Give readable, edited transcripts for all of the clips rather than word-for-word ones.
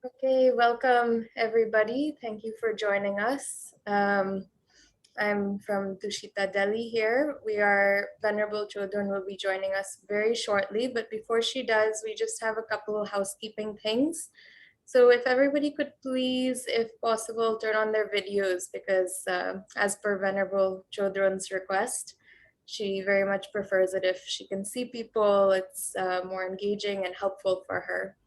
Okay, welcome everybody. Thank you for joining us. I'm from Tushita, Delhi here. Venerable Chodron will be joining us very shortly, but before she does, we just have a couple of housekeeping things. So if everybody could please, if possible, turn on their videos because as per Venerable Chodron's request, she very much prefers it if she can see people. It's more engaging and helpful for her.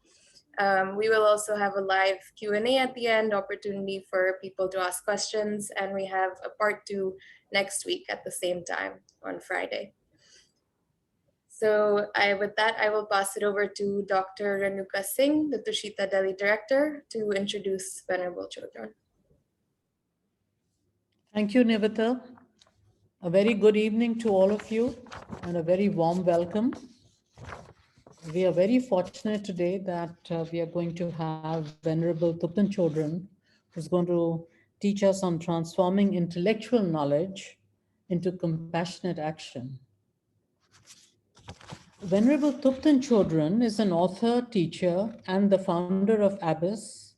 We will also have a live Q&A at the end, opportunity for people to ask questions, and we have a part 2 next week at the same time on Friday. So with that, I will pass it over to Dr. Renuka Singh, the Tushita Delhi Director, to introduce Venerable Chodron. Thank you, Nivita. A very good evening to all of you and a very warm welcome. We are very fortunate today that we are going to have Venerable Thubten Chodron, who's going to teach us on transforming intellectual knowledge into compassionate action. Venerable Thubten Chodron is an author, teacher, and the founder of Abbess,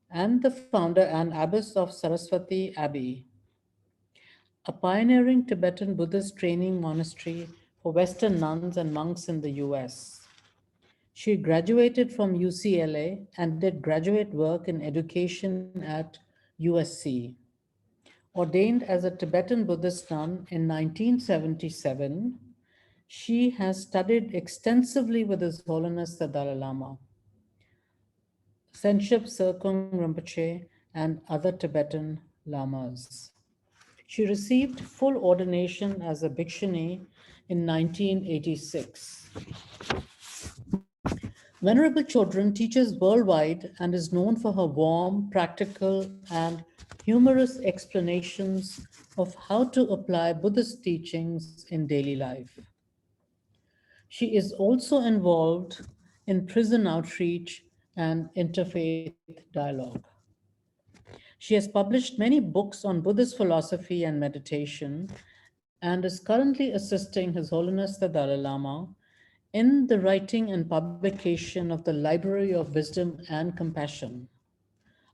and the founder and Abbess of Saraswati Abbey, a pioneering Tibetan Buddhist training monastery for Western nuns and monks in the US. She graduated from UCLA and did graduate work in education at USC. Ordained as a Tibetan Buddhist nun in 1977, she has studied extensively with His Holiness the Dalai Lama, Senship Serkung Rinpoche, and other Tibetan lamas. She received full ordination as a bhikshuni in 1986. Venerable Chodron teaches worldwide and is known for her warm, practical, and humorous explanations of how to apply Buddhist teachings in daily life. She is also involved in prison outreach and interfaith dialogue. She has published many books on Buddhist philosophy and meditation and is currently assisting His Holiness the Dalai Lama in the writing and publication of the Library of Wisdom and Compassion,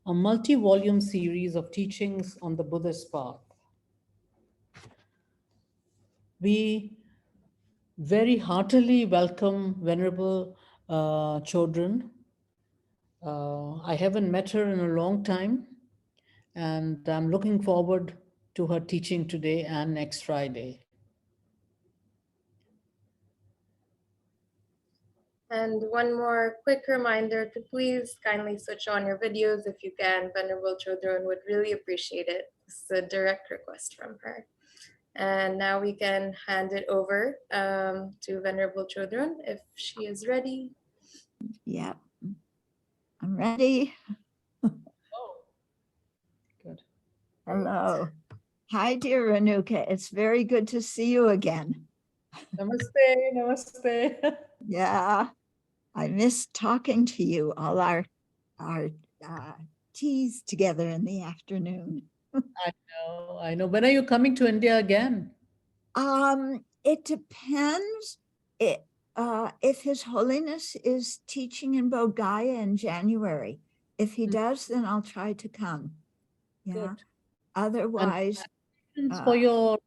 a multi-volume series of teachings on the Buddhist path. We very heartily welcome Venerable Chodron. I haven't met her in a long time, and I'm looking forward to her teaching today and next Friday. And one more quick reminder to please kindly switch on your videos if you can. Venerable Chodron would really appreciate it. This is a direct request from her. And now we can hand it over to Venerable Chodron if she is ready. Yeah, I'm ready. Oh, good. Hello. Hi, dear Renuka. It's very good to see you again. Namaste, namaste. Yeah, I miss talking to you, all our teas together in the afternoon. I know. When are you coming to India again? It depends. If His Holiness is teaching in Bodh Gaya in January. If he does, then I'll try to come. Yeah. Good. Otherwise, For your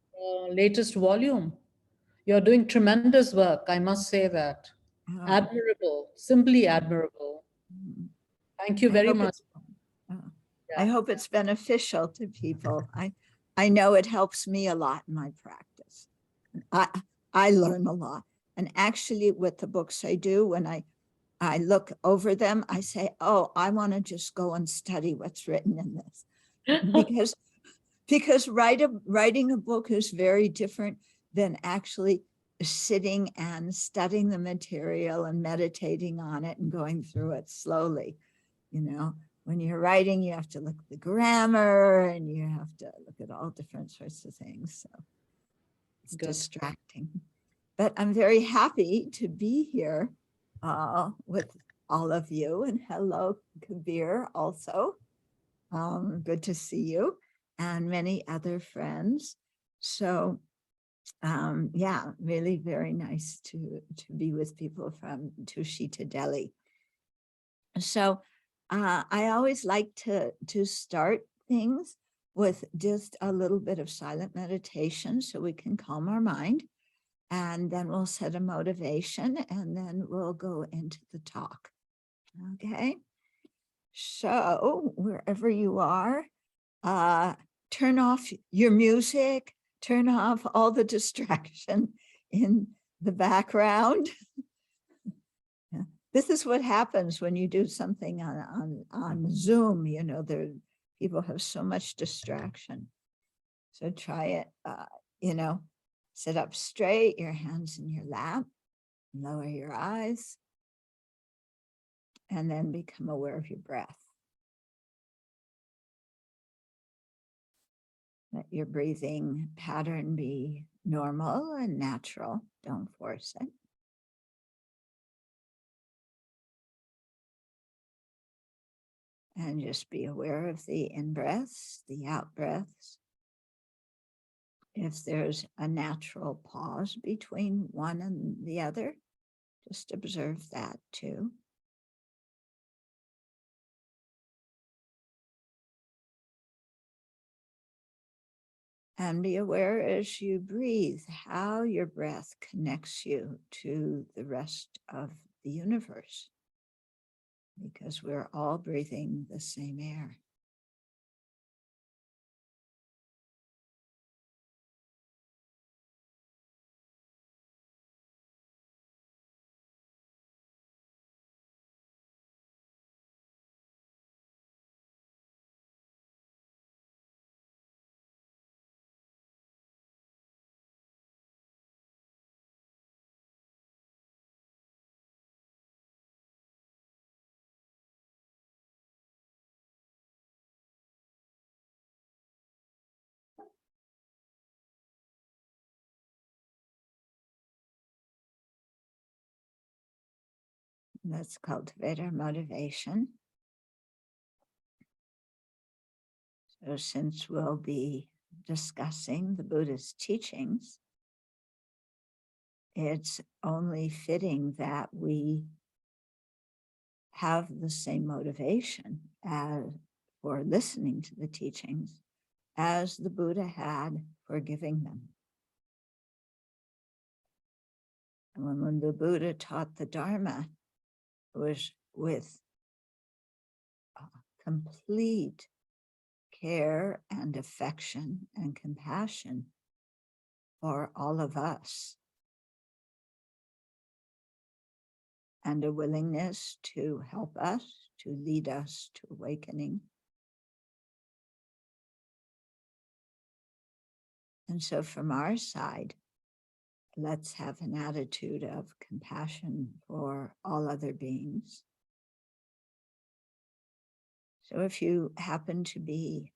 latest volume, you're doing tremendous work. I must say that. Admirable, simply admirable. Thank you very much. I hope it's beneficial to people. I know it helps me a lot in my practice. I learn a lot. And actually with the books I do, when I look over them, I say, oh, I want to just go and study what's written in this. because writing a book is very different than actually sitting and studying the material and meditating on it and going through it slowly. You know, when you're writing, you have to look at the grammar and you have to look at all different sorts of things. So it's distracting. But I'm very happy to be here with all of you. And hello, Kabir, also. Good to see you and many other friends. So yeah, really very nice to be with people from Tushita, Delhi. So I always like to start things with just a little bit of silent meditation so we can calm our mind. And then we'll set a motivation and then we'll go into the talk. Okay. So wherever you are, turn off your music, turn off all the distraction in the background. This is what happens when you do something on Zoom. You know, people have so much distraction. So try it, sit up straight, your hands in your lap, lower your eyes, and then become aware of your breath. Let your breathing pattern be normal and natural. Don't force it. And just be aware of the in-breaths, the out-breaths. If there's a natural pause between one and the other, just observe that too. And be aware as you breathe how your breath connects you to the rest of the universe, because we're all breathing the same air. Let's cultivate our motivation. So since we'll be discussing the Buddha's teachings, it's only fitting that we have the same motivation for listening to the teachings as the Buddha had for giving them. And when the Buddha taught the Dharma, it was with complete care and affection and compassion for all of us, and a willingness to help us, to lead us to awakening. And so from our side, let's have an attitude of compassion for all other beings. So if you happen to be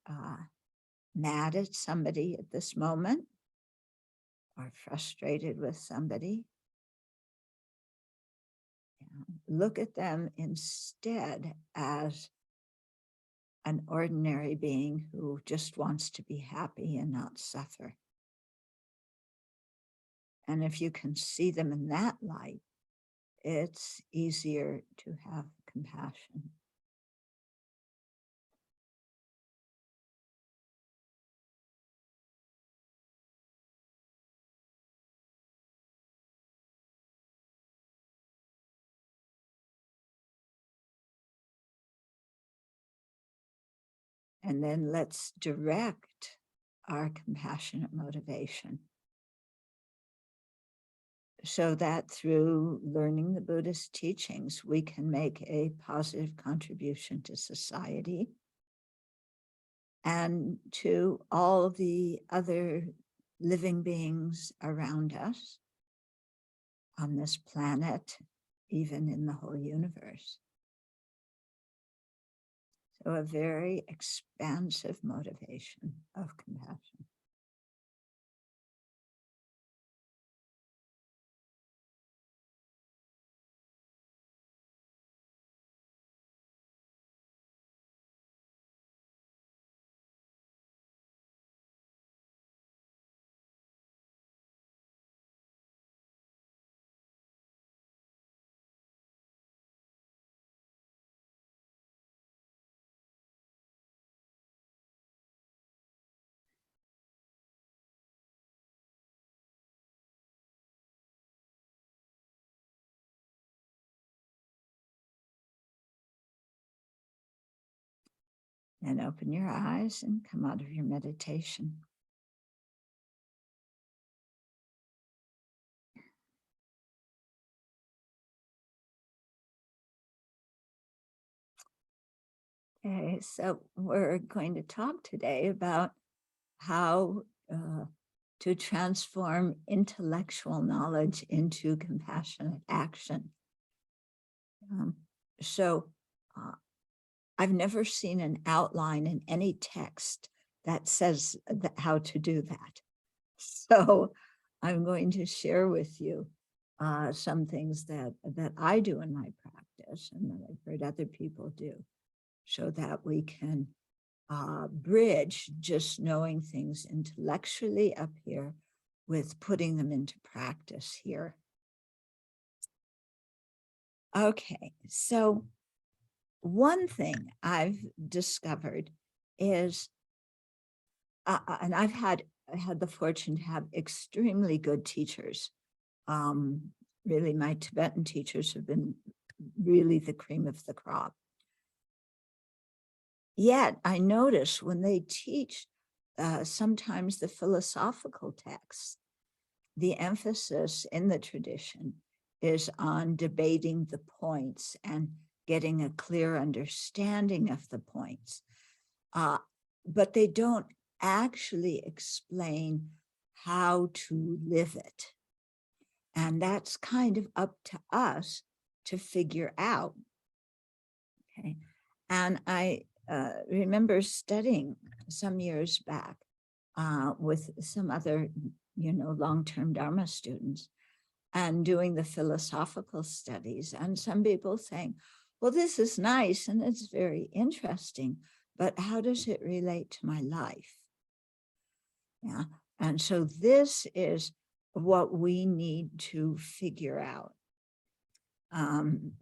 mad at somebody at this moment, or frustrated with somebody, look at them instead as an ordinary being who just wants to be happy and not suffer. And if you can see them in that light, it's easier to have compassion. And then let's direct our compassionate motivation so that through learning the Buddhist teachings, we can make a positive contribution to society and to all the other living beings around us on this planet, even in the whole universe. So a very expansive motivation of compassion. And open your eyes and come out of your meditation. Okay, so we're going to talk today about how to transform intellectual knowledge into compassionate action. So I've never seen an outline in any text that says how to do that. So I'm going to share with you some things that I do in my practice and that I've heard other people do, so that we can bridge just knowing things intellectually up here with putting them into practice here. Okay, so one thing I've discovered is, and I've had the fortune to have extremely good teachers. Really, my Tibetan teachers have been really the cream of the crop. Yet I notice when they teach sometimes the philosophical texts, the emphasis in the tradition is on debating the points and getting a clear understanding of the points. But they don't actually explain how to live it. And that's kind of up to us to figure out. Okay. And I remember studying some years back with some other, long-term Dharma students and doing the philosophical studies. And some people saying, well, this is nice and it's very interesting, but how does it relate to my life? Yeah. And so this is what we need to figure out.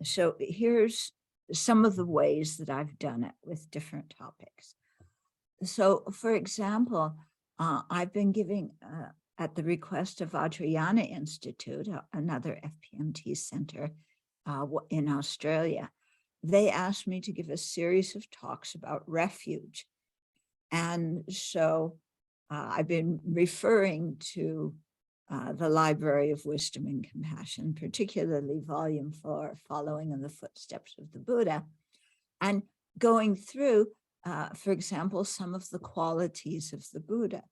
So here's some of the ways that I've done it with different topics. So, for example, I've been giving, at the request of Vajrayana Institute, another FPMT center in Australia, they asked me to give a series of talks about refuge. And so I've been referring to the Library of Wisdom and Compassion, particularly Volume 4, Following in the Footsteps of the Buddha, and going through, for example, some of the qualities of the Buddha.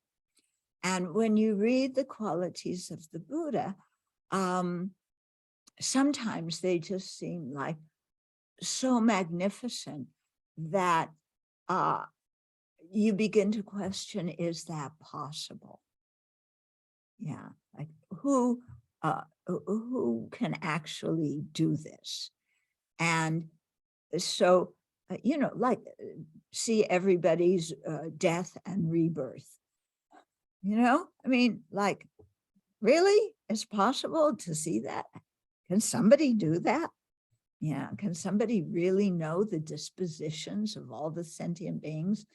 And when you read the qualities of the Buddha, sometimes they just seem like so magnificent that you begin to question, is that possible? Yeah, like who can actually do this? And so, like see everybody's death and rebirth. I mean, like, really? It's possible to see that? Can somebody do that? Yeah, can somebody really know the dispositions of all the sentient beings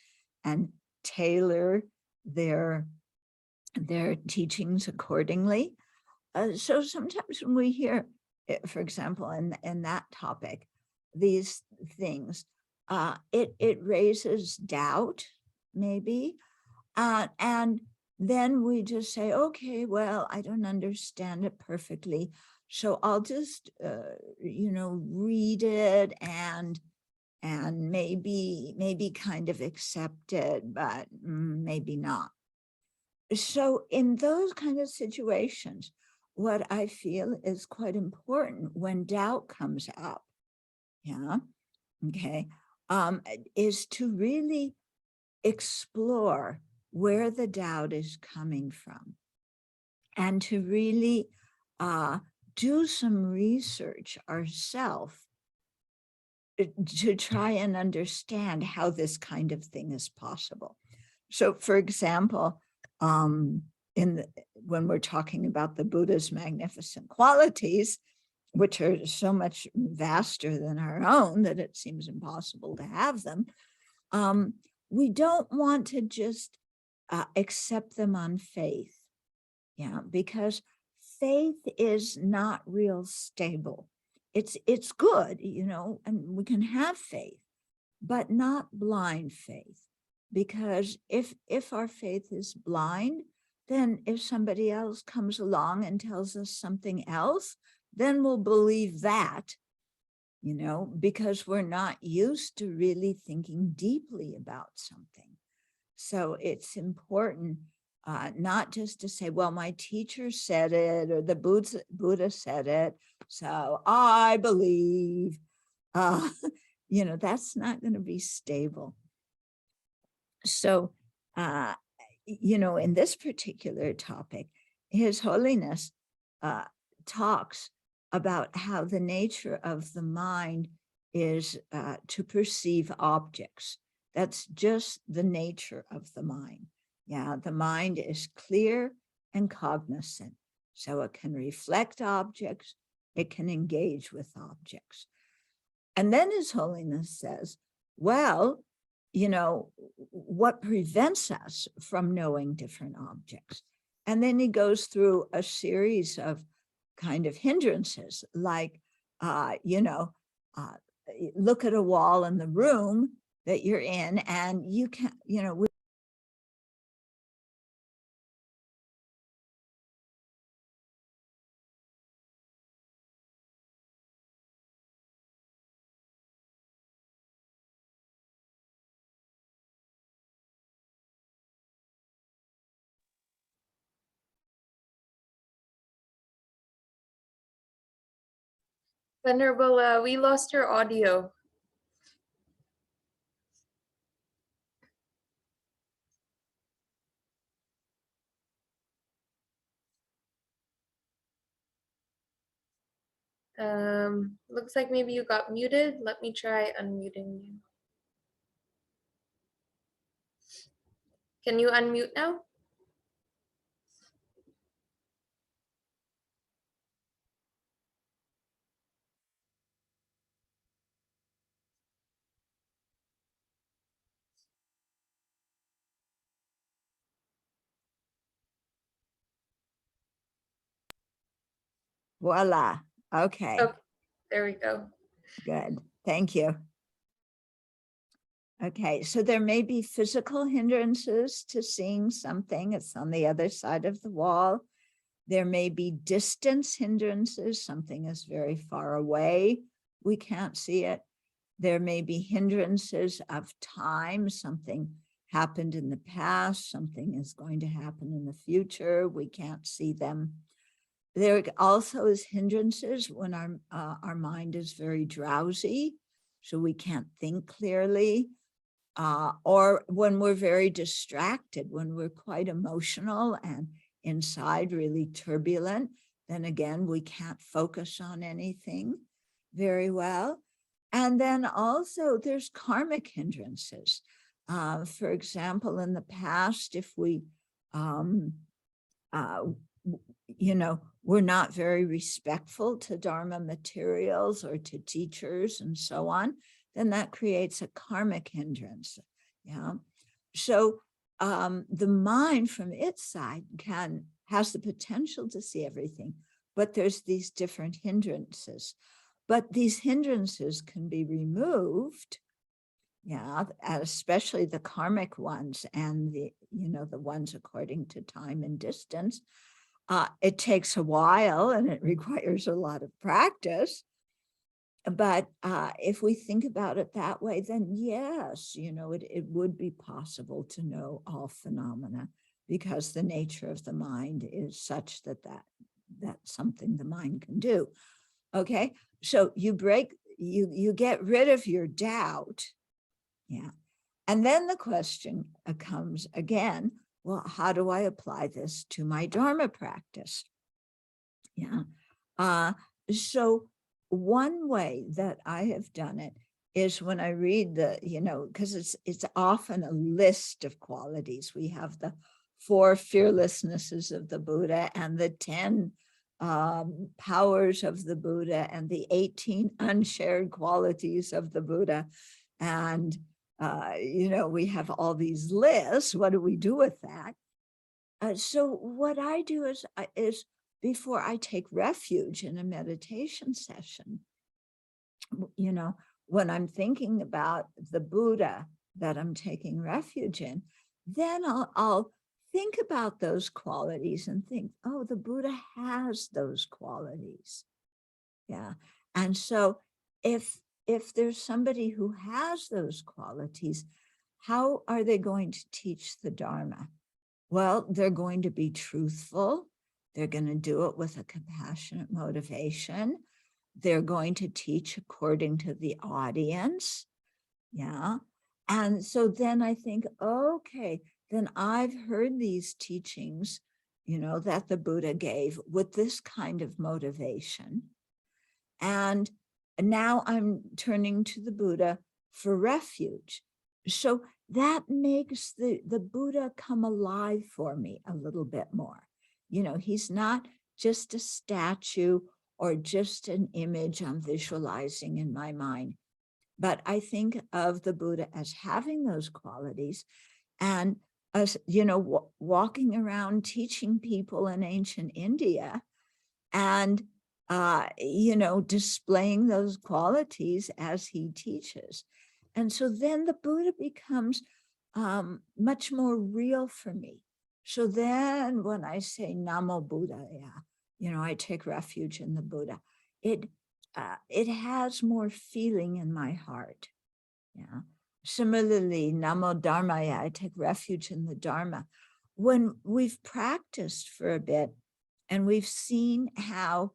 and tailor their teachings accordingly? So sometimes when we hear, for example, in that topic, these things, it raises doubt, maybe, and then we just say, okay, well, I don't understand it perfectly, so I'll just, read it and maybe kind of accept it, but maybe not. So in those kind of situations, what I feel is quite important when doubt comes up, is to really explore where the doubt is coming from and to really do some research ourselves to try and understand how this kind of thing is possible. So, for example, when we're talking about the Buddha's magnificent qualities, which are so much vaster than our own that it seems impossible to have them, we don't want to just accept them on faith, because faith is not real stable. It's good, and we can have faith, but not blind faith. Because if our faith is blind, then if somebody else comes along and tells us something else, then we'll believe that, you know, because we're not used to really thinking deeply about something. So it's important not just to say, well, my teacher said it, or the Buddha said it, so I believe, you know, that's not going to be stable. So, you know, in this particular topic, His Holiness talks about how the nature of the mind is to perceive objects. That's just the nature of the mind. Yeah, the mind is clear and cognizant. So it can reflect objects, it can engage with objects. And then His Holiness says, well, you know, what prevents us from knowing different objects? And then he goes through a series of kind of hindrances, like, you know, look at a wall in the room that you're in, and you can't, you know, Venerable, we lost your audio. Looks like maybe you got muted. Let me try unmuting you. Can you unmute now? voila. Okay, Okay, there we go. good. Thank you. Okay, so there may be physical hindrances to seeing something. It's on the other side of the wall. There may be distance hindrances. Something is very far away. We can't see it. There may be hindrances of time. Something happened in the past. Something is going to happen in the future. We can't see them. There also is hindrances when our mind is very drowsy, so we can't think clearly. Or when we're very distracted, when we're quite emotional and inside really turbulent, then again, we can't focus on anything very well. And then also there's karmic hindrances. For example, in the past, if we, you know, we're not very respectful to Dharma materials or to teachers and so on, then that creates a karmic hindrance. Yeah. So the mind from its side has the potential to see everything, but there's these different hindrances. But these hindrances can be removed, yeah, especially the karmic ones and the, you know, the ones according to time and distance. It takes a while and it requires a lot of practice. But if we think about it that way, then yes, you know, it would be possible to know all phenomena, because the nature of the mind is such that's something the mind can do. Okay, so you get rid of your doubt. Yeah. And then the question comes again, well, how do I apply this to my Dharma practice? Yeah. So one way that I have done it is when I read the, you know, because it's often a list of qualities. We have the 4 fearlessnesses of the Buddha and the 10 powers of the Buddha and the 18 unshared qualities of the Buddha. And, you know, we have all these lists. What do we do with that? So what I do is before I take refuge in a meditation session, you know, when I'm thinking about the Buddha that I'm taking refuge in, then I'll think about those qualities and think, oh, the Buddha has those qualities. Yeah. And so if there's somebody who has those qualities, how are they going to teach the Dharma? Well, they're going to be truthful. They're going to do it with a compassionate motivation. They're going to teach according to the audience. Yeah. And so then I think, okay, then I've heard these teachings, that the Buddha gave with this kind of motivation. And now I'm turning to the Buddha for refuge. So that makes the Buddha come alive for me a little bit more. He's not just a statue or just an image I'm visualizing in my mind, but I think of the Buddha as having those qualities, and us, walking around teaching people in ancient India and, displaying those qualities as he teaches. And so then the Buddha becomes much more real for me. So then when I say Namo Buddhaya, I take refuge in the Buddha, it has more feeling in my heart. Yeah. Similarly, Namo Dharmaya, I take refuge in the Dharma. When we've practiced for a bit and we've seen how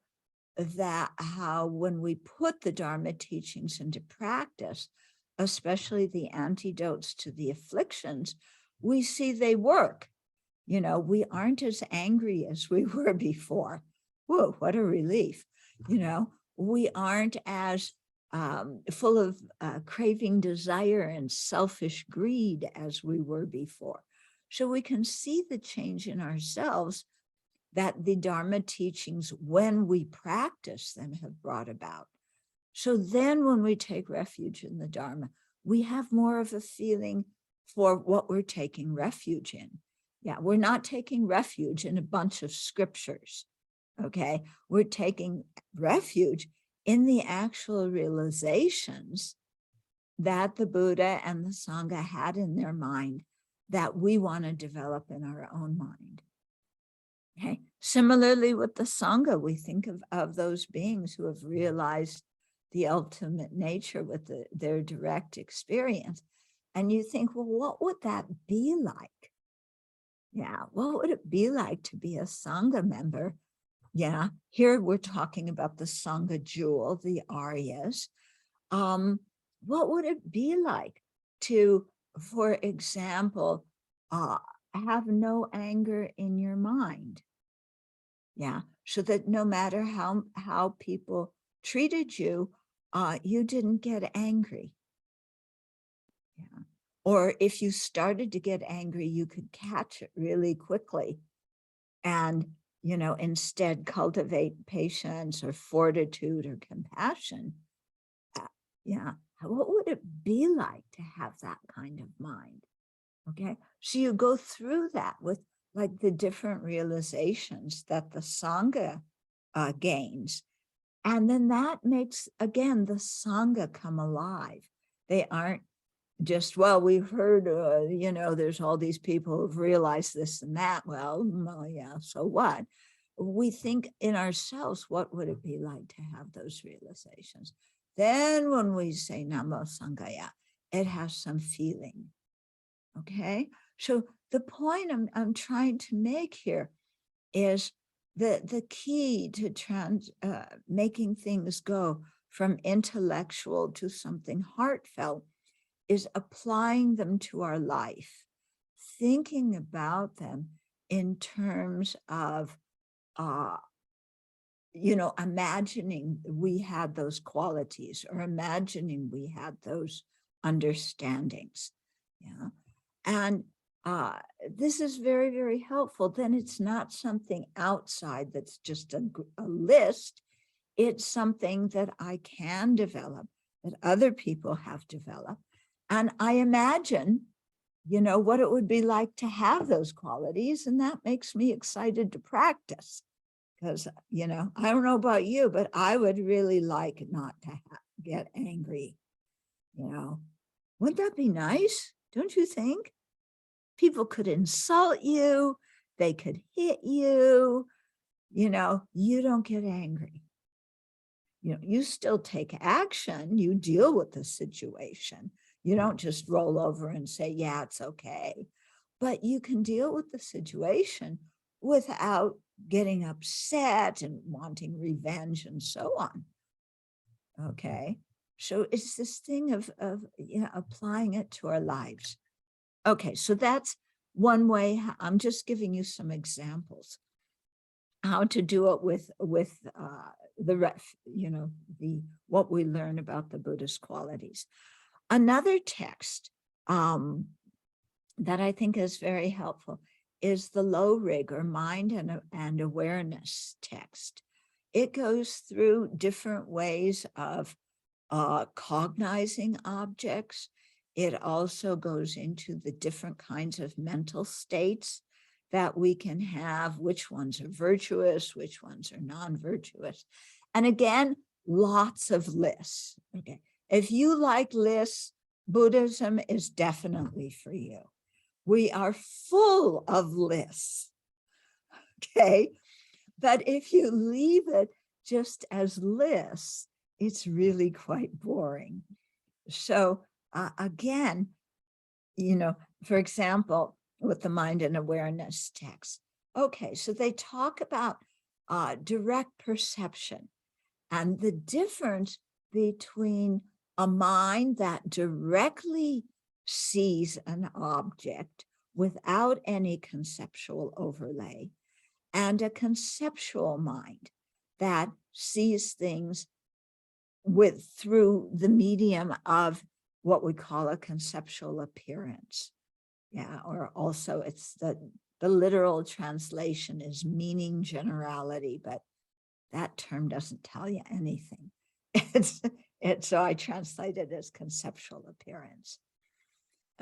when we put the Dharma teachings into practice, especially the antidotes to the afflictions, we see they work. We aren't as angry as we were before. Whoa, what a relief. We aren't as full of craving desire and selfish greed as we were before. So we can see the change in ourselves that the Dharma teachings, when we practice them, have brought about. So then when we take refuge in the Dharma, we have more of a feeling for what we're taking refuge in. Yeah, we're not taking refuge in a bunch of scriptures, okay? We're taking refuge in the actual realizations that the Buddha and the Sangha had in their mind that we want to develop in our own mind. Okay. Similarly, with the Sangha, we think of those beings who have realized the ultimate nature with their direct experience. And you think, well, what would that be like? Yeah, what would it be like to be a Sangha member? Yeah, here we're talking about the Sangha jewel, the Aryas. What would it be like to, for example, have no anger in your mind? Yeah, so that no matter how people treated you, you didn't get angry. Yeah. Or if you started to get angry, you could catch it really quickly and, instead cultivate patience or fortitude or compassion. Yeah, what would it be like to have that kind of mind? Okay, so you go through that with like the different realizations that the Sangha gains. And then that makes, again, the Sangha come alive. They aren't just, well, we've heard, there's all these people who've realized this and that. Well, yeah, so what? We think in ourselves, what would it be like to have those realizations? Then when we say Namo Sanghaya, it has some feeling. Okay, so the point I'm trying to make here is the key to making things go from intellectual to something heartfelt is applying them to our life, thinking about them in terms of, imagining we had those qualities or imagining we had those understandings. Yeah. And this is very, very helpful. Then it's not something outside that's just a list. It's something that I can develop, that other people have developed. And I imagine, what it would be like to have those qualities. And that makes me excited to practice. Because, I don't know about you, but I would really like not to get angry. You know, wouldn't that be nice? Don't you think? People could insult you. They could hit you. You know, you don't get angry. You know, you still take action. You deal with the situation. You don't just roll over and say, yeah, it's okay. But you can deal with the situation without getting upset and wanting revenge and so on. Okay. So it's this thing of you know, applying it to our lives. Okay, so that's one way. I'm just giving you some examples how to do it with you know, what we learn about the Buddhist qualities. Another text that I think is very helpful is the Low Rig, or Mind and Awareness text. It goes through different ways of cognizing objects. It also goes into the different kinds of mental states that we can have, which ones are virtuous, which ones are non-virtuous. And again, lots of lists. Okay, if you like lists, Buddhism is definitely for you. We are full of lists. Okay, but if you leave it just as lists, it's really quite boring. So again, you know, for example, with the Mind and Awareness text. Okay, so they talk about direct perception and the difference between a mind that directly sees an object without any conceptual overlay and a conceptual mind that sees things through the medium of what we call a conceptual appearance. Yeah, or also it's the literal translation is meaning generality, but that term doesn't tell you anything. So I translate it as conceptual appearance.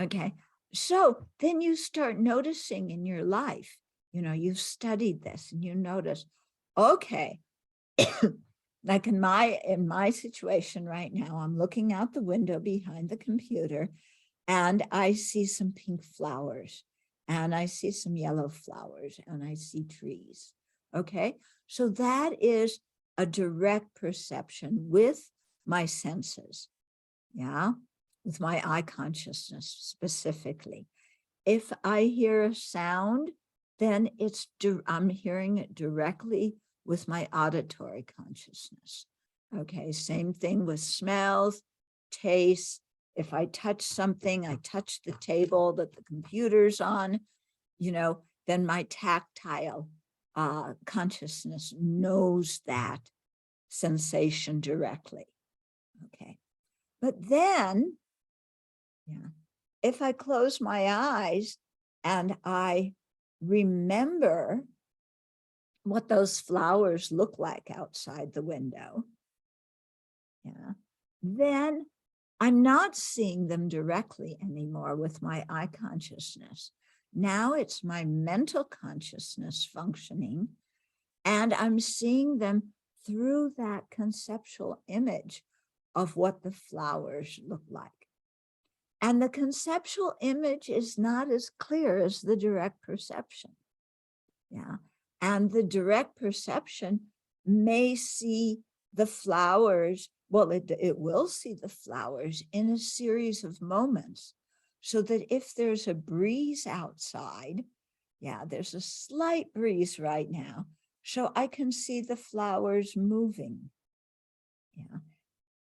Okay, so then you start noticing in your life, you know, you've studied this and you notice, okay, like in my situation right now, I'm looking out the window behind the computer and I see some pink flowers and I see some yellow flowers and I see trees. Okay, so that is a direct perception with my senses. Yeah, with my eye consciousness specifically. If I hear a sound, then I'm hearing it directly with my auditory consciousness. Okay, same thing with smells, tastes. If I touch something, I touch the table that the computer's on, you know, then my tactile consciousness knows that sensation directly. Okay, but then, yeah, if I close my eyes and I remember what those flowers look like outside the window, yeah, then I'm not seeing them directly anymore with my eye consciousness. Now it's my mental consciousness functioning, and I'm seeing them through that conceptual image of what the flowers look like. And the conceptual image is not as clear as the direct perception. Yeah. And the direct perception may see the flowers, well, it will see the flowers in a series of moments, so that if there's a breeze outside, yeah, there's a slight breeze right now, so I can see the flowers moving. Yeah,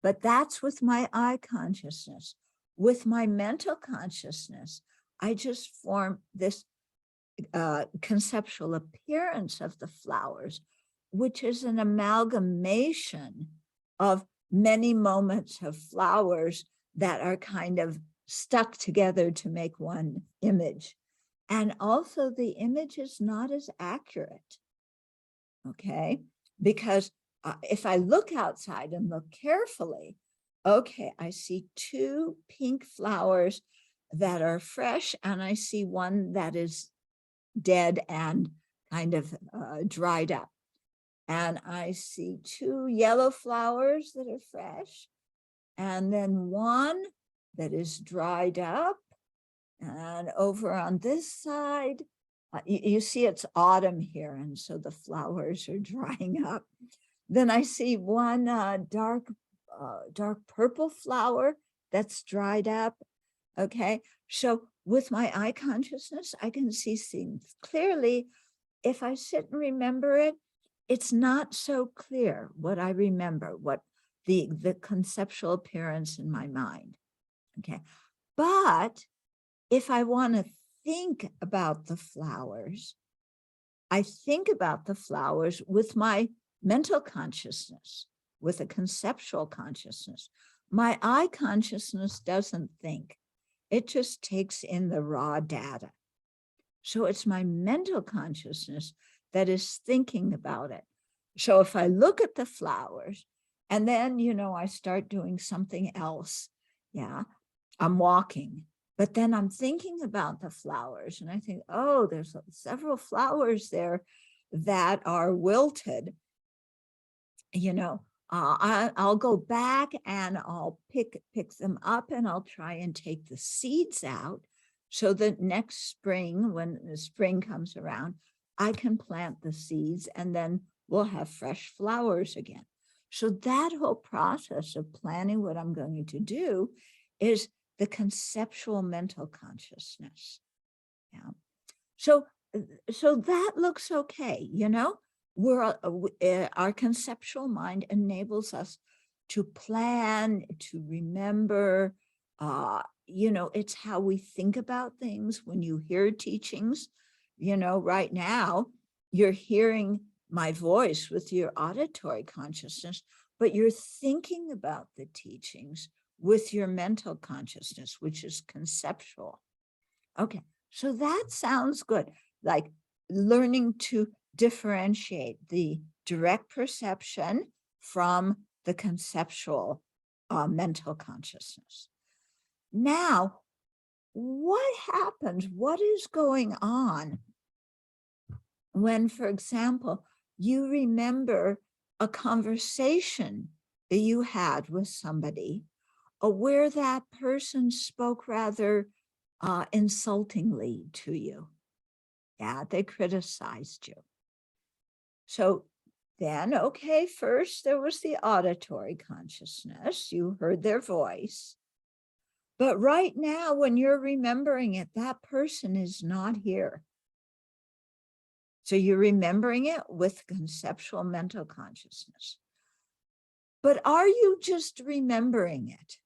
but that's with my eye consciousness. With my mental consciousness, I just form this conceptual appearance of the flowers, which is an amalgamation of many moments of flowers that are kind of stuck together to make one image. And also the image is not as accurate, okay? Because if I look outside and look carefully, okay, I see two pink flowers that are fresh, and I see one that is dead and kind of dried up. And I see two yellow flowers that are fresh. and then one that is dried up. And over on this side, you see it's autumn here, and so the flowers are drying up. Then I see one dark purple flower that's dried up. Okay, so with my eye consciousness, I can see things clearly. If I sit and remember it, it's not so clear what I remember, what the conceptual appearance in my mind. Okay, but if I want to think about the flowers, I think about the flowers with my mental consciousness, with a conceptual consciousness. My eye consciousness doesn't think. It just takes in the raw data. So it's my mental consciousness that is thinking about it. So if I look at the flowers and then, I start doing something else, I'm walking, but then I'm thinking about the flowers and I think, oh, there's several flowers there that are wilted. I'll go back and I'll pick them up and I'll try and take the seeds out so that next spring, when the spring comes around, I can plant the seeds and then we'll have fresh flowers again. So that whole process of planning what I'm going to do is the conceptual mental consciousness. Yeah. So that looks okay, our conceptual mind enables us to plan, to remember, it's how we think about things. When you hear teachings, right now, you're hearing my voice with your auditory consciousness, but you're thinking about the teachings with your mental consciousness, which is conceptual. Okay, so that sounds good. Like learning to differentiate the direct perception from the conceptual mental consciousness. Now, what happens? What is going on when, for example, you remember a conversation that you had with somebody where that person spoke rather insultingly to you? Yeah, they criticized you. So then, okay, first there was the auditory consciousness. You heard their voice. But right now, when you're remembering it, that person is not here. So you're remembering it with conceptual mental consciousness. But are you just remembering it?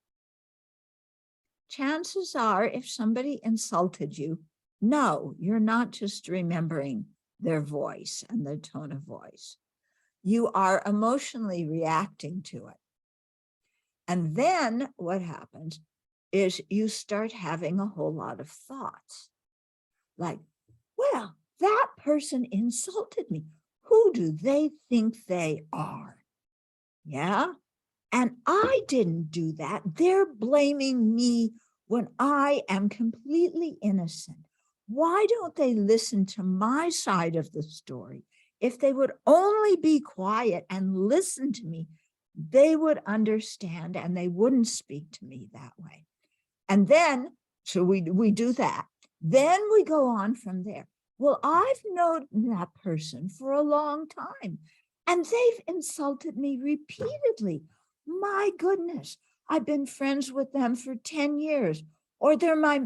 Chances are, if somebody insulted you, no, you're not just remembering their voice and their tone of voice. You are emotionally reacting to it. And then what happens is you start having a whole lot of thoughts. Like, well, that person insulted me. Who do they think they are? Yeah. And I didn't do that. They're blaming me when I am completely innocent. Why don't they listen to my side of the story? If they would only be quiet and listen to me, they would understand and they wouldn't speak to me that way. And then, so we do that. Then we go on from there. Well, I've known that person for a long time and they've insulted me repeatedly. My goodness, I've been friends with them for 10 years, or they're my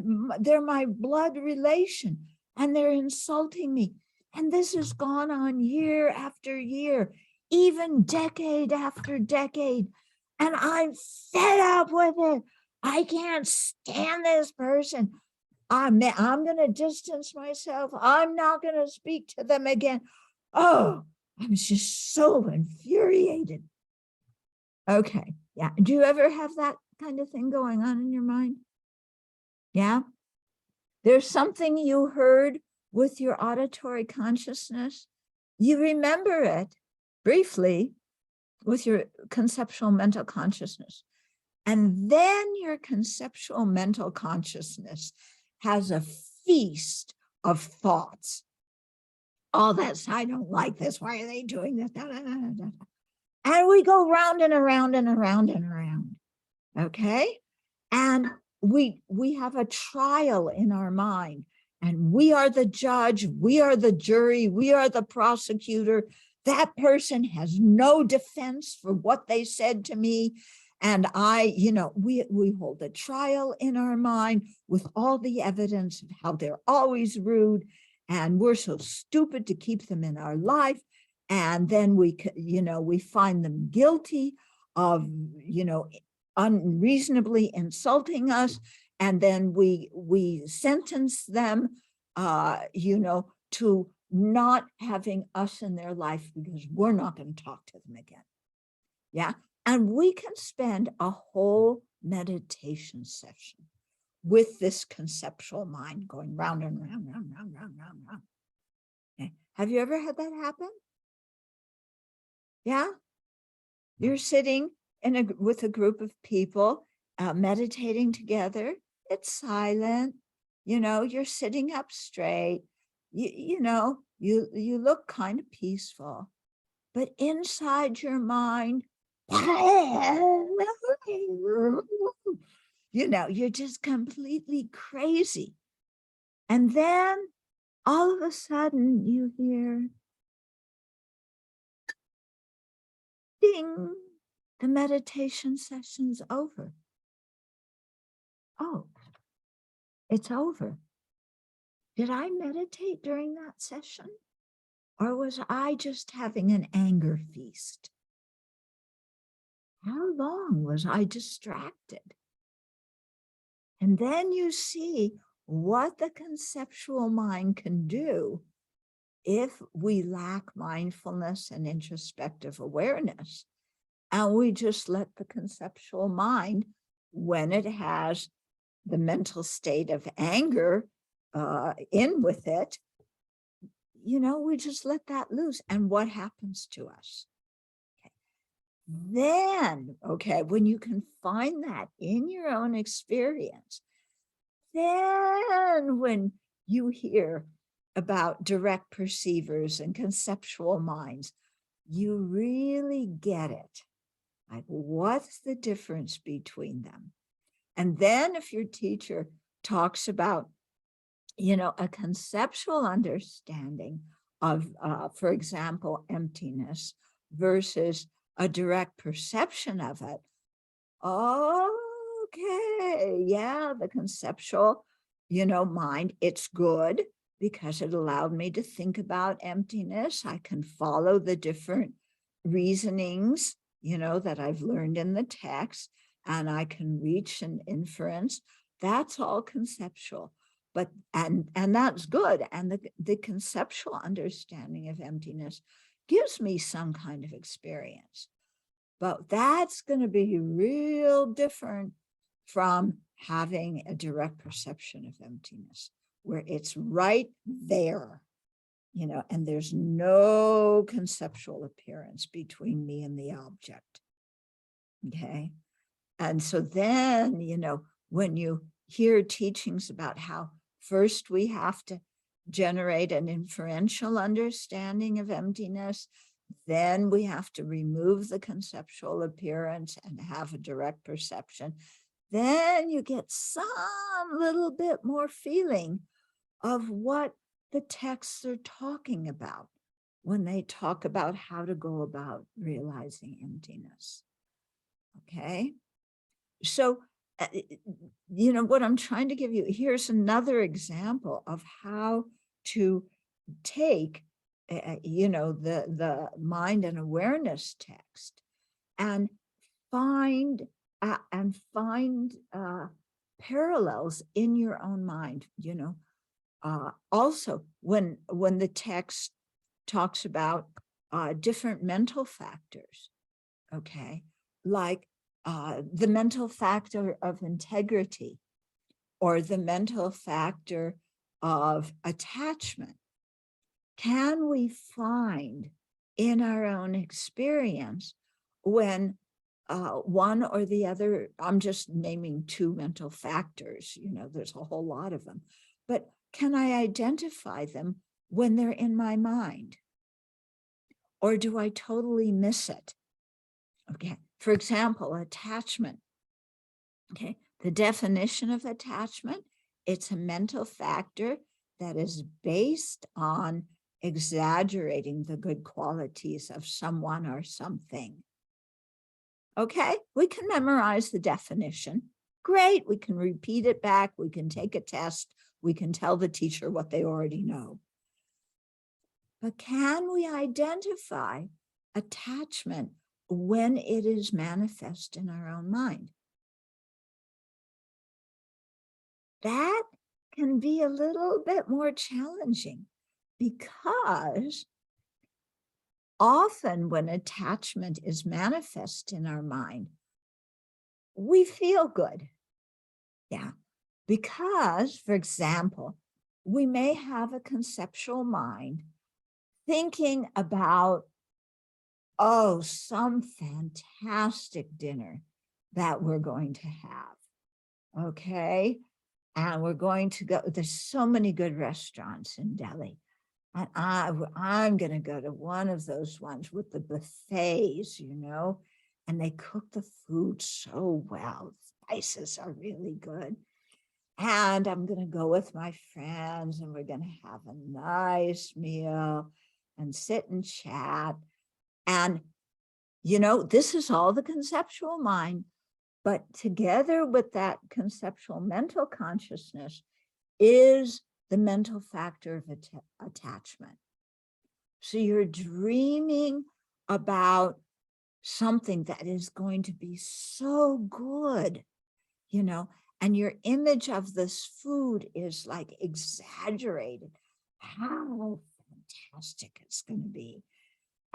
blood relation and they're insulting me. And this has gone on year after year, even decade after decade. And I'm fed up with it. I can't stand this person. I'm going to distance myself. I'm not going to speak to them again. Oh, I'm just so infuriated. Okay. Yeah. Do you ever have that kind of thing going on in your mind? Yeah. There's something you heard with your auditory consciousness. You remember it briefly with your conceptual mental consciousness. And then your conceptual mental consciousness has a feast of thoughts. Oh, I don't like this. Why are they doing this? Da, da, da, da, da. And we go round and around and around and around. okay? And we have a trial in our mind, and we are the judge, we are the jury, we are the prosecutor. That person has no defense for what they said to me. And we hold a trial in our mind with all the evidence of how they're always rude, and we're so stupid to keep them in our life. And then we find them guilty of, unreasonably insulting us. And then we sentence them, to not having us in their life because we're not going to talk to them again. Yeah. And we can spend a whole meditation session with this conceptual mind going round and round, round, round, round, round, round. Okay. Have you ever had that happen? Yeah. You're sitting with a group of people meditating together. It's silent. You're sitting up straight. You look kind of peaceful, but inside your mind, you're just completely crazy. And then all of a sudden you hear ding, the meditation session's over. Oh, it's over. Did I meditate during that session? Or was I just having an anger feast? How long was I distracted? And then you see what the conceptual mind can do if we lack mindfulness and introspective awareness, and we just let the conceptual mind, when it has the mental state of anger in with it, we just let that loose. And what happens to us? Then, when you can find that in your own experience, then when you hear about direct perceivers and conceptual minds, you really get it. Like, what's the difference between them? And then if your teacher talks about, a conceptual understanding of, for example, emptiness versus a direct perception of it. Okay, yeah, the conceptual, mind, it's good because it allowed me to think about emptiness. I can follow the different reasonings, that I've learned in the text, and I can reach an inference. That's all conceptual. But and that's good. And the conceptual understanding of emptiness gives me some kind of experience. But that's going to be real different from having a direct perception of emptiness, where it's right there, and there's no conceptual appearance between me and the object. Okay. And so then, when you hear teachings about how first we have to generate an inferential understanding of emptiness, then we have to remove the conceptual appearance and have a direct perception, then you get some little bit more feeling of what the texts are talking about when they talk about how to go about realizing emptiness. Okay. So, what I'm trying to give you, here's another example of how to take, the mind and awareness text and find parallels in your own mind. Also, when the text talks about different mental factors, okay, like the mental factor of integrity or the mental factor of attachment, can we find in our own experience when one or the other, I'm just naming two mental factors, there's a whole lot of them, but can I identify them when they're in my mind? Or do I totally miss it? Okay. For example, attachment. Okay, the definition of attachment, it's a mental factor that is based on exaggerating the good qualities of someone or something. Okay, we can memorize the definition. Great, we can repeat it back, we can take a test, we can tell the teacher what they already know. But can we identify attachment when it is manifest in our own mind? That can be a little bit more challenging, because often when attachment is manifest in our mind, we feel good. Yeah, because, for example, we may have a conceptual mind thinking about, oh, some fantastic dinner that we're going to have. Okay. And we're going to go, there's so many good restaurants in Delhi. And I'm going to go to one of those ones with the buffets, you know, and they cook the food so well. Spices are really good. And I'm going to go with my friends and we're going to have a nice meal and sit and chat. And, you know, this is all the conceptual mind. But together with that conceptual mental consciousness is the mental factor of attachment. So you're dreaming about something that is going to be so good, you know, and your image of this food is like exaggerated, how fantastic it's going to be.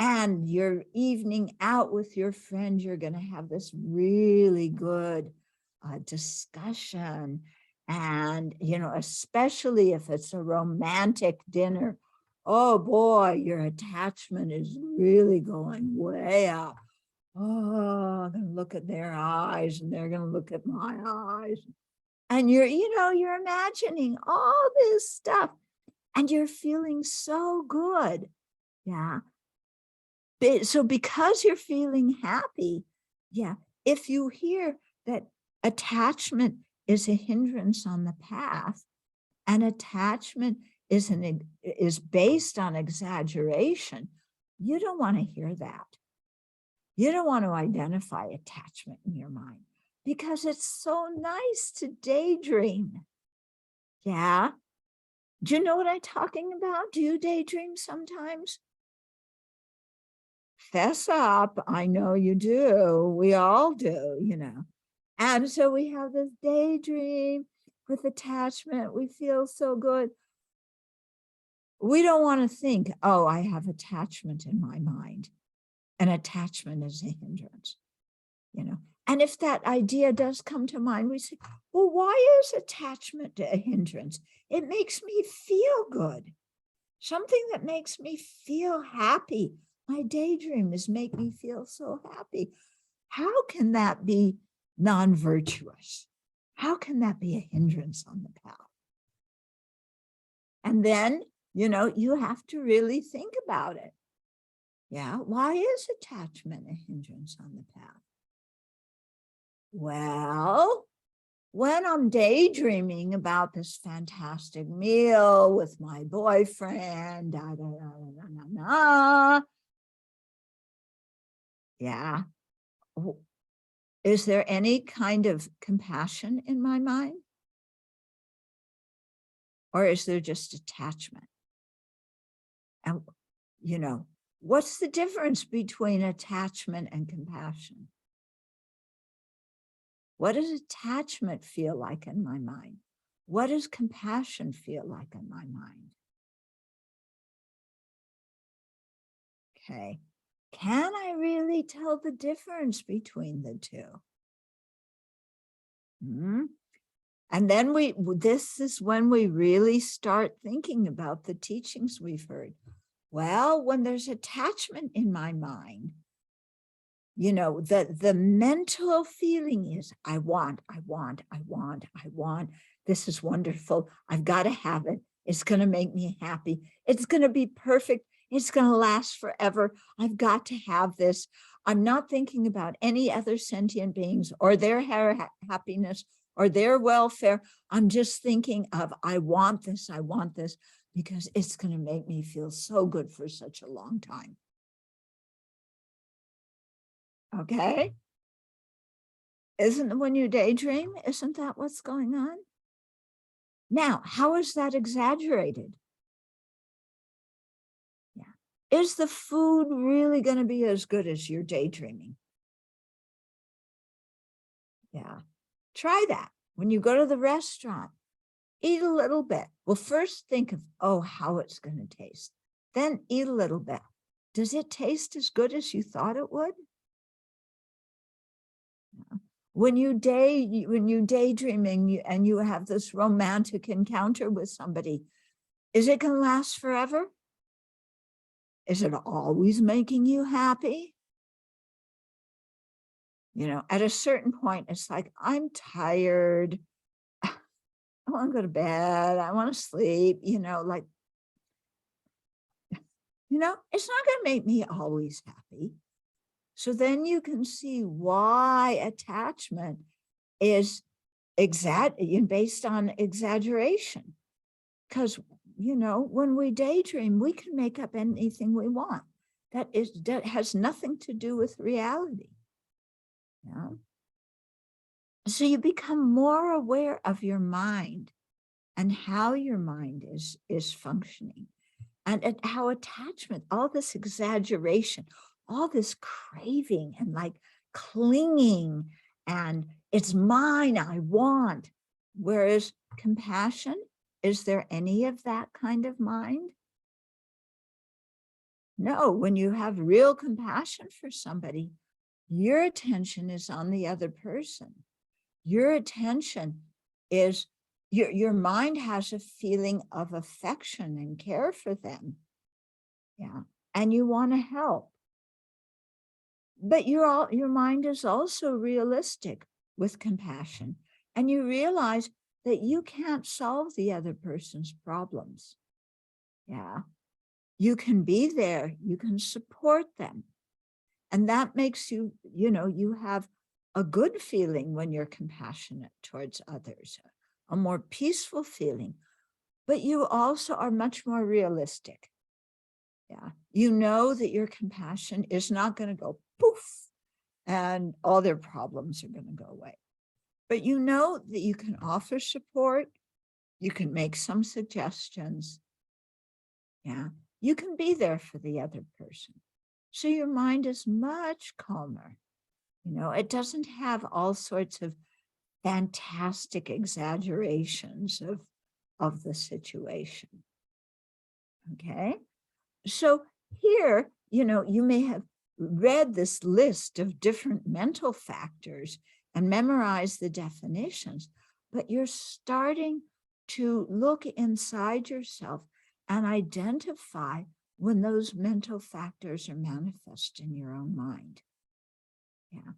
And your evening out with your friend, you're going to have this really good discussion. And, you know, especially if it's a romantic dinner, oh boy, your attachment is really going way up. Oh, I'm going to look at their eyes and they're going to look at my eyes. And you're, you know, you're imagining all this stuff and you're feeling so good. Yeah. So because you're feeling happy, yeah, if you hear that attachment is a hindrance on the path, and attachment is based on exaggeration, you don't want to hear that. You don't want to identify attachment in your mind because it's so nice to daydream. Yeah. Do you know what I'm talking about? Do you daydream sometimes? Fess up. I know you do. We all do, you know. And so we have this daydream with attachment. We feel so good. We don't want to think, oh, I have attachment in my mind. And attachment is a hindrance, you know. And if that idea does come to mind, we say, well, why is attachment a hindrance? It makes me feel good. Something that makes me feel happy. My daydream is make me feel so happy. How can that be non-virtuous? How can that be a hindrance on the path? And then, you know, you have to really think about it. Yeah, why is attachment a hindrance on the path? Well, when I'm daydreaming about this fantastic meal with my boyfriend, yeah. Is there any kind of compassion in my mind? Or is there just attachment? And, you know, what's the difference between attachment and compassion? What does attachment feel like in my mind? What does compassion feel like in my mind? Okay. Can I really tell the difference between the two? And then this is when we really start thinking about the teachings we've heard. Well, when there's attachment in my mind, you know, the mental feeling is, I want. This is wonderful. I've got to have it. It's going to make me happy. It's going to be perfect. It's going to last forever. I've got to have this. I'm not thinking about any other sentient beings or their happiness or their welfare. I'm just thinking of, I want this, because it's going to make me feel so good for such a long time. Okay? Isn't when you daydream, isn't that what's going on? Now, how is that exaggerated? Yeah. Is the food really going to be as good as you're daydreaming? Yeah. Try that. When you go to the restaurant, eat a little bit. Well, first think of, oh, how it's going to taste. Then eat a little bit. Does it taste as good as you thought it would? Yeah. When you daydreaming and you have this romantic encounter with somebody, is it going to last forever? Is it always making you happy? You know, at a certain point, it's like, I'm tired. I want to go to bed. I want to sleep, it's not going to make me always happy. So then you can see why attachment is based on exaggeration. Because, when we daydream, we can make up anything we want. That has nothing to do with reality. Yeah. So you become more aware of your mind and how your mind is functioning, and how attachment, all this exaggeration, all this craving and like clinging, and it's mine, I want. Whereas compassion, is there any of that kind of mind? No, when you have real compassion for somebody, your attention is on the other person. Your attention is, your mind has a feeling of affection and care for them. Yeah. And you want to help. But your mind is also realistic with compassion. And you realize that you can't solve the other person's problems. Yeah. You can be there, you can support them. And that makes you, you have a good feeling when you're compassionate towards others, a more peaceful feeling, but you also are much more realistic. Yeah. You know that your compassion is not going to go poof and all their problems are going to go away. But you know that you can offer support. You can make some suggestions. Yeah. You can be there for the other person. So your mind is much calmer. It doesn't have all sorts of fantastic exaggerations of the situation. Okay. So here, you may have read this list of different mental factors and memorized the definitions, but you're starting to look inside yourself and identify when those mental factors are manifest in your own mind. Yeah.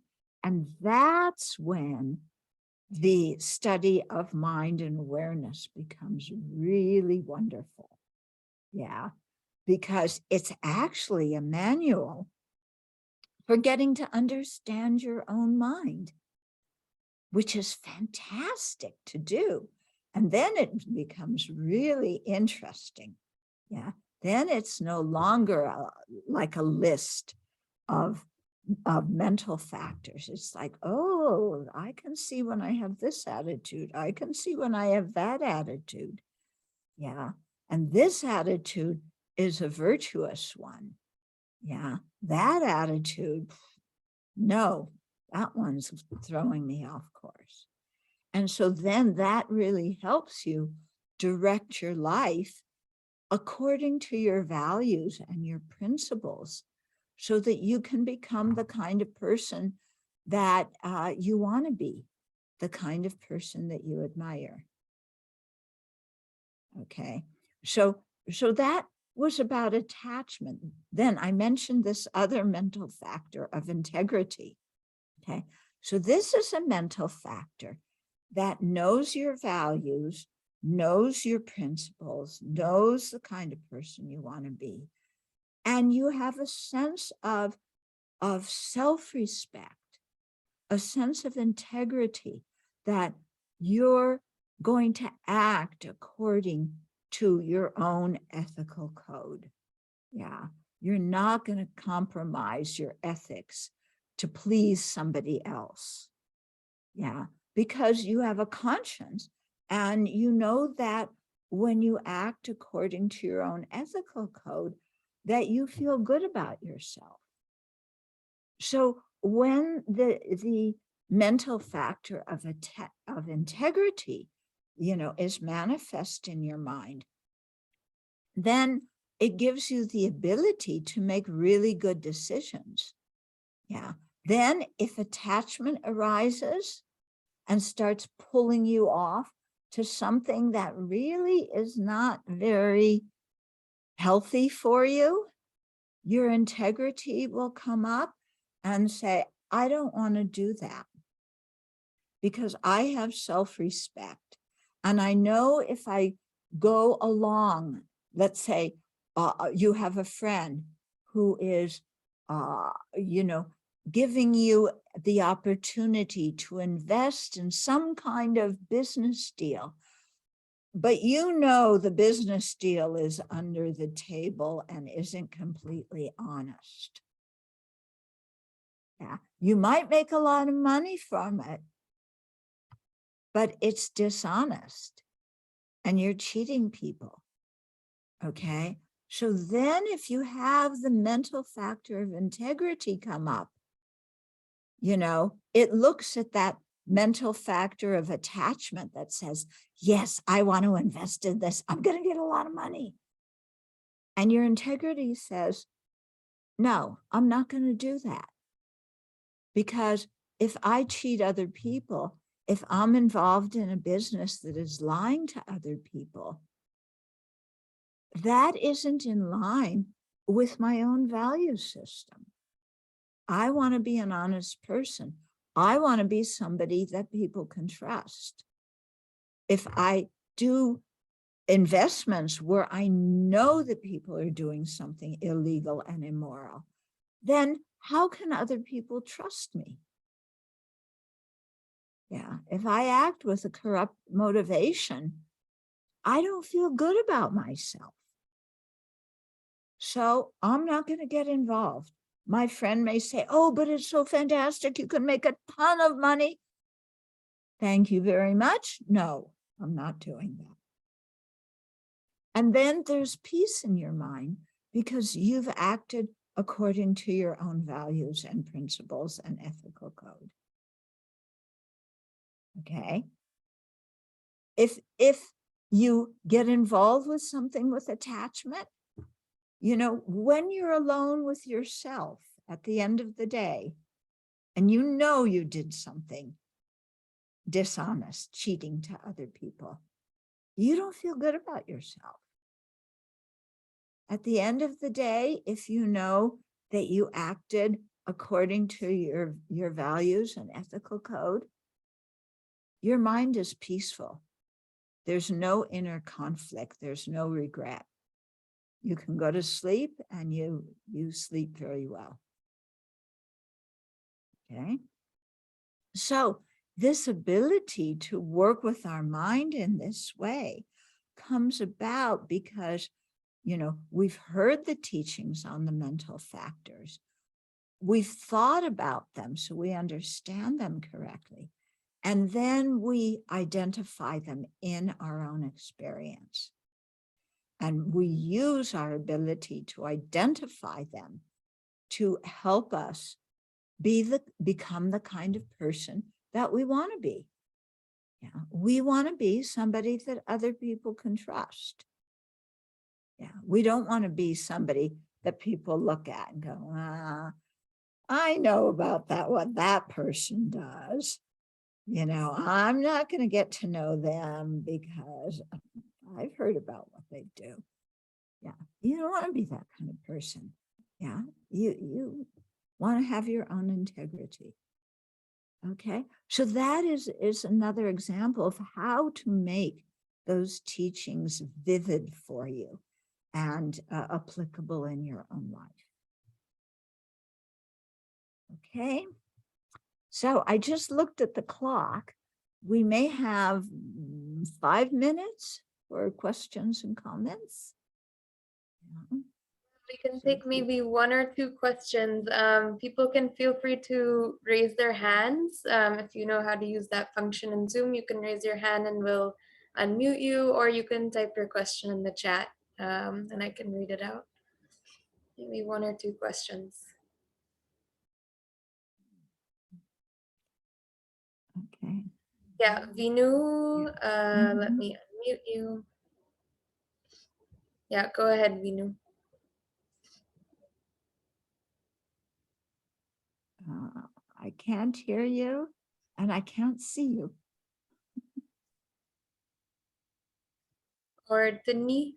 And that's when the study of mind and awareness becomes really wonderful. Yeah. Because it's actually a manual for getting to understand your own mind, which is fantastic to do. And then it becomes really interesting. Yeah. Then it's no longer like a list of mental factors. It's like, oh, I can see when I have this attitude. I can see when I have that attitude. Yeah. And this attitude is a virtuous one. Yeah. That attitude, no, that one's throwing me off course. And so then that really helps you direct your life according to your values and your principles, so that you can become the kind of person that you want to be, the kind of person that you admire. Okay, so that was about attachment. Then I mentioned this other mental factor of integrity. Okay, so this is a mental factor that knows your values, knows your principles, knows the kind of person you want to be. And you have a sense of of self-respect, a sense of integrity, that you're going to act according to your own ethical code. Yeah, you're not going to compromise your ethics to please somebody else. Yeah, because you have a conscience, and you know that when you act according to your own ethical code, that you feel good about yourself. So when the mental factor of integrity, is manifest in your mind, then it gives you the ability to make really good decisions. Yeah. Then if attachment arises and starts pulling you off to something that really is not very healthy for you, your integrity will come up and say, I don't want to do that, because I have self-respect. And I know if I go along, let's say you have a friend who is, giving you the opportunity to invest in some kind of business deal, but the business deal is under the table and isn't completely honest. Yeah, you might make a lot of money from it, but it's dishonest and you're cheating people. Okay. So then if you have the mental factor of integrity come up, it looks at that mental factor of attachment that says, yes, I want to invest in this. I'm going to get a lot of money. And your integrity says, no, I'm not going to do that. Because if I cheat other people, if I'm involved in a business that is lying to other people, that isn't in line with my own value system. I want to be an honest person. I want to be somebody that people can trust. If I do investments where I know that people are doing something illegal and immoral, then how can other people trust me? Yeah, if I act with a corrupt motivation, I don't feel good about myself. So I'm not going to get involved. My friend may say, oh, but it's so fantastic. You can make a ton of money. Thank you very much. No, I'm not doing that. And then there's peace in your mind because you've acted according to your own values and principles and ethical code. Okay. If you get involved with something with attachment, when you're alone with yourself at the end of the day, and you did something dishonest, cheating to other people, you don't feel good about yourself. At the end of the day, if you know that you acted according to your values and ethical code, your mind is peaceful. There's no inner conflict. There's no regret. You can go to sleep and you sleep very well. Okay. So this ability to work with our mind in this way comes about because, we've heard the teachings on the mental factors. We've thought about them so we understand them correctly. And then we identify them in our own experience. And we use our ability to identify them to help us become the kind of person that we want to be. Yeah, we want to be somebody that other people can trust. Yeah, we don't want to be somebody that people look at and go, I know about that, what that person does. I'm not going to get to know them because I've heard about what they do. Yeah, you don't want to be that kind of person. Yeah, you want to have your own integrity. Okay, so that is another example of how to make those teachings vivid for you and applicable in your own life. Okay. So I just looked at the clock. We may have 5 minutes for questions and comments. Yeah. We can take maybe 1 or 2 questions. People can feel free to raise their hands. If you know how to use that function in Zoom, you can raise your hand and we'll unmute you, or you can type your question in the chat and I can read it out. Maybe 1 or 2 questions. Okay. Yeah, Vinu, let me unmute you. Yeah, go ahead, Vinu. I can't hear you and I can't see you. Or Tani.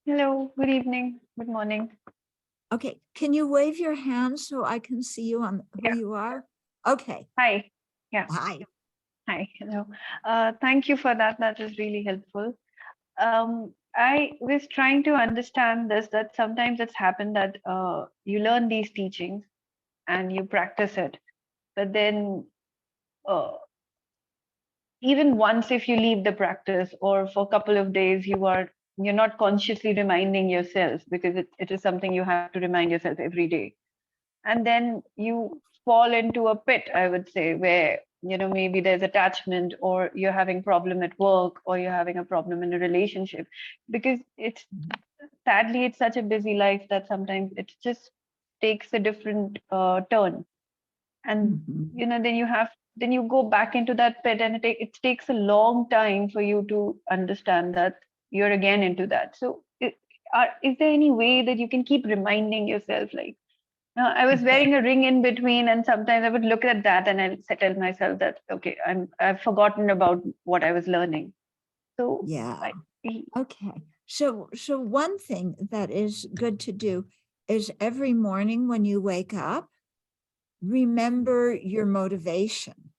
Hello, good evening, good morning. Okay, can you wave your hand so I can see you on who Yeah. you are? Okay. Hi. Yeah. Hi. Hi. Hello. Thank you for that. That is really helpful. I was trying to understand this, that sometimes it's happened that you learn these teachings and you practice it, but then even once if you leave the practice or for a couple of days you're not consciously reminding yourself, because it is something you have to remind yourself every day, and then you fall into a pit, I would say, where maybe there's attachment, or you're having problem at work, or you're having a problem in a relationship, because it's sadly it's such a busy life that sometimes it just takes a different turn, and then you go back into that pit, and it takes a long time for you to understand that you're again into that. So is there any way that you can keep reminding yourself, like, I was wearing a ring in between, and sometimes I would look at that and I'll tell myself that, okay, I've forgotten about what I was learning. So Yeah. Okay. So one thing that is good to do is every morning when you wake up, remember your motivation.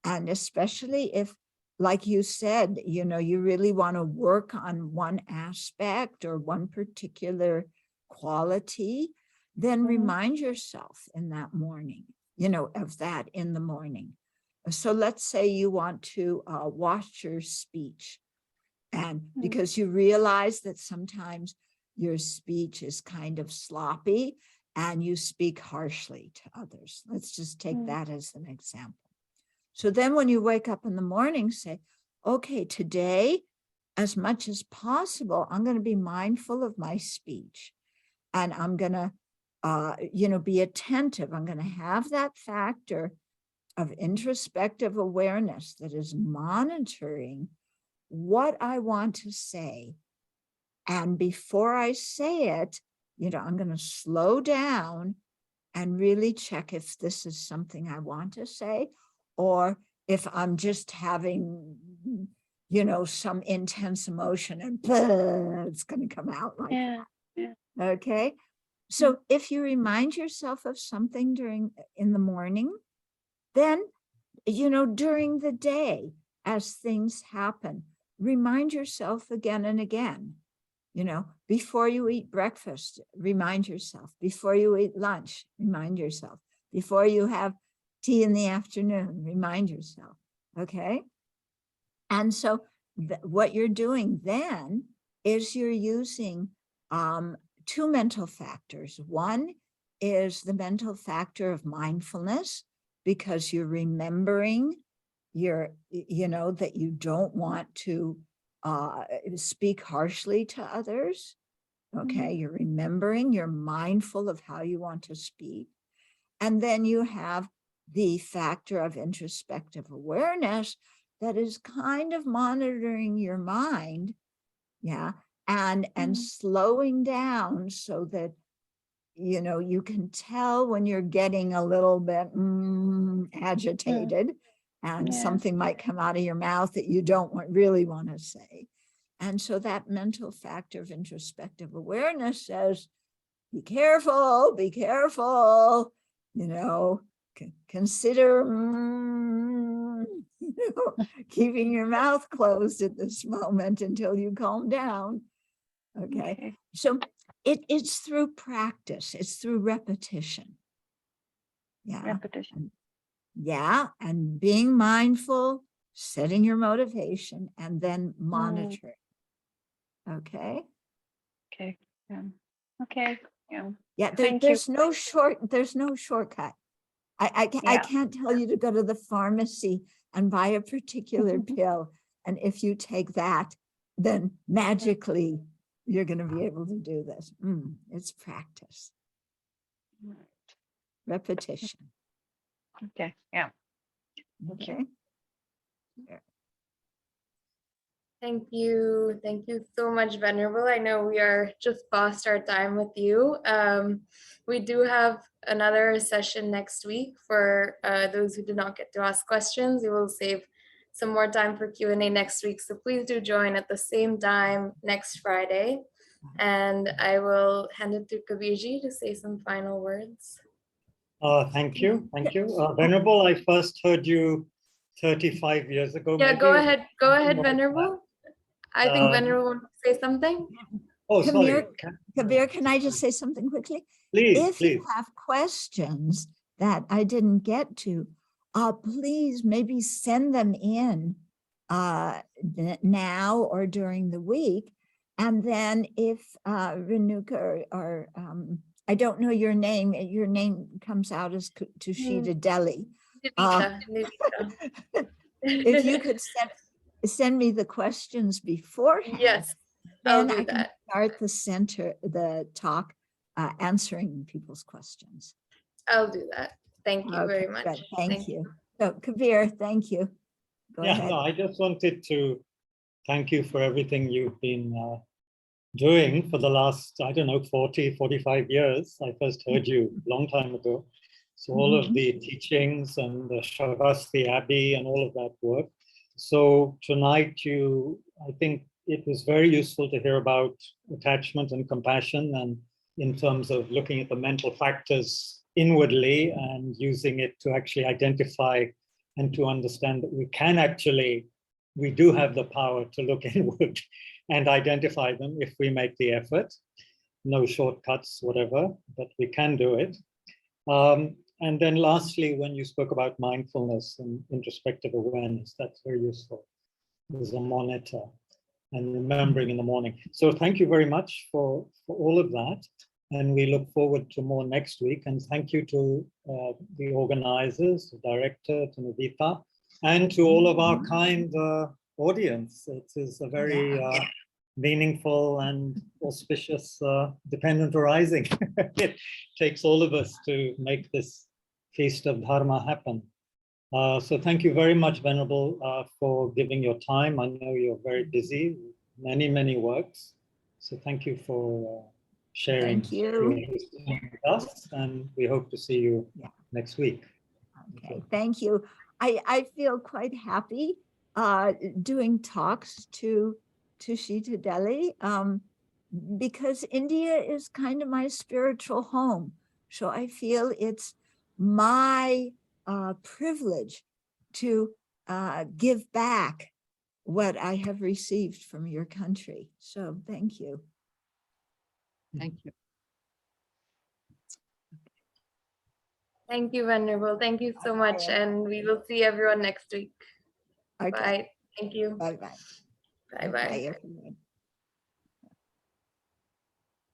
And especially if, like you said, you really want to work on one aspect or one particular quality, then remind yourself in that morning, of that in the morning. So let's say you want to watch your speech, and because you realize that sometimes your speech is kind of sloppy and you speak harshly to others. Let's just take that as an example. So then when you wake up in the morning, say, okay, today, as much as possible, I'm going to be mindful of my speech, and I'm going to, be attentive. I'm going to have that factor of introspective awareness that is monitoring what I want to say. And before I say it, I'm going to slow down and really check if this is something I want to say, or if I'm just having, some intense emotion and it's going to come out like that. Yeah. Okay. So if you remind yourself of something in the morning, then, during the day, as things happen, remind yourself again and again. Before you eat breakfast, remind yourself. Before you eat lunch, remind yourself. Before you have tea in the afternoon, remind yourself. Okay. And so what you're doing then is you're using 2 mental factors. One is the mental factor of mindfulness, because you're remembering that you don't want to speak harshly to others. Okay, you're remembering, you're mindful of how you want to speak. And then you have the factor of introspective awareness that is kind of monitoring your mind, and slowing down so that you can tell when you're getting a little bit agitated, and something might come out of your mouth that you don't really want to say. And so that mental factor of introspective awareness says, be careful, consider keeping your mouth closed at this moment until you calm down. Okay. So it's through practice. It's through repetition. Yeah. Repetition. Yeah. And being mindful, setting your motivation, and then monitoring. Okay. Okay. Yeah. Okay. Yeah. Yeah. Thank There's no shortcut. I Yeah. can't tell you to go to the pharmacy and buy a particular pill. And if you take that, then magically you're going to be able to do this. It's practice. Repetition. Okay. Yeah. Thank you. Okay. Thank you. Thank you so much, Venerable. I know we are just past our time with you. We do have another session next week for those who did not get to ask questions. We will save some more time for Q&A next week. So please do join at the same time next Friday. And I will hand it to Kabirji to say some final words. Thank you. Thank you. Venerable, I first heard you 35 years ago. Yeah, maybe. go ahead. Go ahead, Something like Venerable. I think Venerable wants to say something. Oh, sorry. Kabir, can I just say something quickly? Please, If please. you have questions that I didn't get to, please maybe send them in now or during the week. And then if Renuka or I don't know your name comes out as Tushita Delhi. If you could send me the questions beforehand, yes, then I'll do I can that. start the talk answering people's questions. I'll do that. Thank you very much. Good. Thank you. So Kabir, thank you. Go ahead. No, I just wanted to thank you for everything you've been doing for the last, I don't know, 40, 45 years. I first heard you a long time ago. So all of the teachings and the Shavasti Abbey and all of that work. So tonight I think it was very useful to hear about attachment and compassion, and in terms of looking at the mental factors inwardly and using it to actually identify and to understand that we do have the power to look inward and identify them if we make the effort. No shortcuts, whatever, but we can do it. And then lastly, when you spoke about mindfulness and introspective awareness, that's very useful. There's a monitor and remembering in the morning. So thank you very much for all of that. And we look forward to more next week. And thank you to the organizers, the director, to Navita, and to all of our kind audience. It is a very meaningful and auspicious dependent arising. It takes all of us to make this feast of Dharma happen. So thank you very much, Venerable, for giving your time. I know you're very busy, many, many works. So thank you for sharing with us, and we hope to see you next week. Okay, thank you. I feel quite happy doing talks to Tushita Delhi because India is kind of my spiritual home. So I feel it's my privilege to give back what I have received from your country. So thank you. Thank you. Thank you, Venerable. Thank you so much. And we will see everyone next week. Okay. Bye. Thank you. Bye-bye. Bye-bye. Bye, everyone.